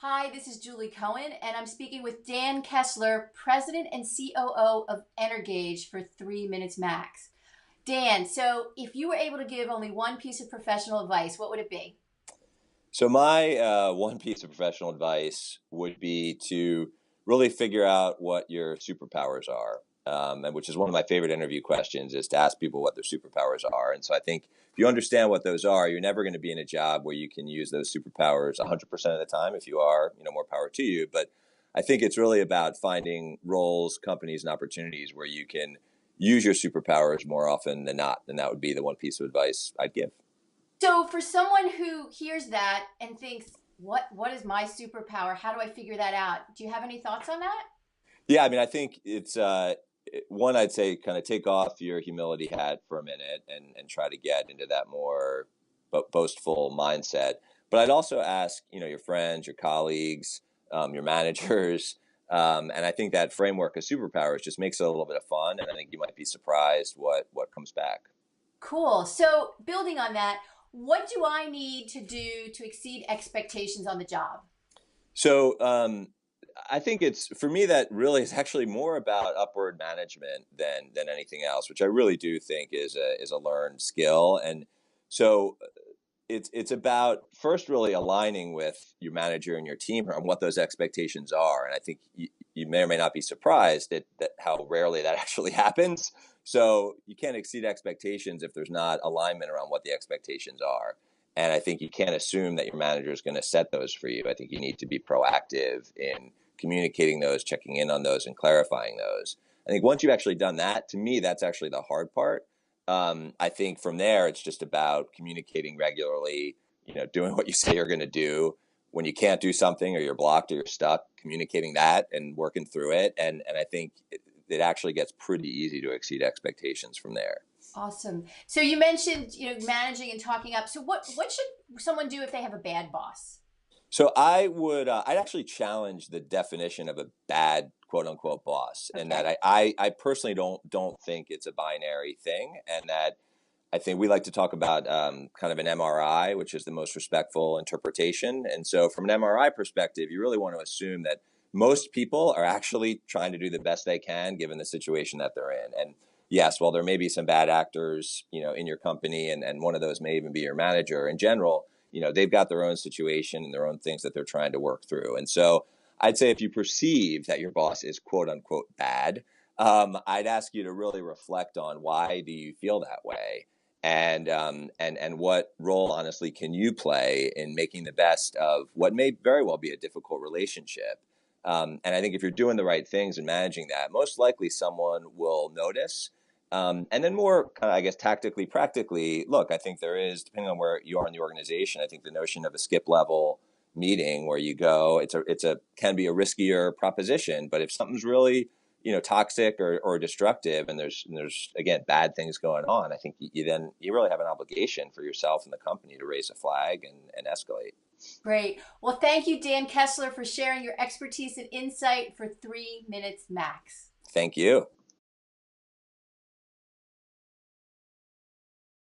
Hi, this is Julie Cohen, and I'm speaking with Dan Kessler, President and COO of Energage for 3 Minutes Max. Dan, so if you were able to give only one piece of professional advice, what would it be? So my one piece of professional advice would be to really figure out what your superpowers are, and which is one of my favorite interview questions is to ask people what their superpowers are. And so I think if you understand what those are, you're never going to be in a job where you can use those superpowers 100% of the time. If you are, more power to you. But I think it's really about finding roles, companies, and opportunities where you can use your superpowers more often than not. And that would be the one piece of advice I'd give. So for someone who hears that and thinks, what is my superpower? How do I figure that out? Do you have any thoughts on that? Yeah, I mean, I think it's one. I'd say kind of take off your humility hat for a minute and try to get into that more boastful mindset. But I'd also ask, your friends, your colleagues, your managers, and I think that framework of superpowers just makes it a little bit of fun. And I think you might be surprised what comes back. Cool. So building on that, what do I need to do to exceed expectations on the job? So I think it's for me that really is actually more about upward management than anything else, which I really do think is a learned skill. And so it's about first really aligning with your manager and your team on what those expectations are. And I think you may or may not be surprised that how rarely that actually happens. So you can't exceed expectations if there's not alignment around what the expectations are. And I think you can't assume that your manager is going to set those for you. I think you need to be proactive in communicating those, checking in on those, and clarifying those. I think once you've actually done that, to me, that's actually the hard part. I think from there, it's just about communicating regularly, doing what you say you're going to do. When you can't do something or you're blocked or you're stuck, communicating that and working through it. And I think it actually gets pretty easy to exceed expectations from there. Awesome. So you mentioned, managing and talking up. So what should someone do if they have a bad boss? So I'd actually challenge the definition of a bad quote unquote boss, and that Okay. I personally don't think it's a binary thing, and that I think we like to talk about kind of an MRI, which is the most respectful interpretation. And so, from an MRI perspective, you really want to assume that most people are actually trying to do the best they can given the situation that they're in. And yes, while there may be some bad actors, in your company, and one of those may even be your manager, in general, they've got their own situation and their own things that they're trying to work through. And so, I'd say if you perceive that your boss is quote unquote bad, I'd ask you to really reflect on why do you feel that way, and what role honestly can you play in making the best of what may very well be a difficult relationship. And I think if you're doing the right things and managing that, most likely someone will notice. And then more kind of, I guess, tactically, practically, look, I think there is, depending on where you are in the organization, I think the notion of a skip level meeting where you go, it's a can be a riskier proposition. But if something's really, toxic or destructive, and there's again bad things going on, I think you really have an obligation for yourself and the company to raise a flag and escalate. Great. Well, thank you, Dan Kessler, for sharing your expertise and insight for 3 Minutes Max. Thank you.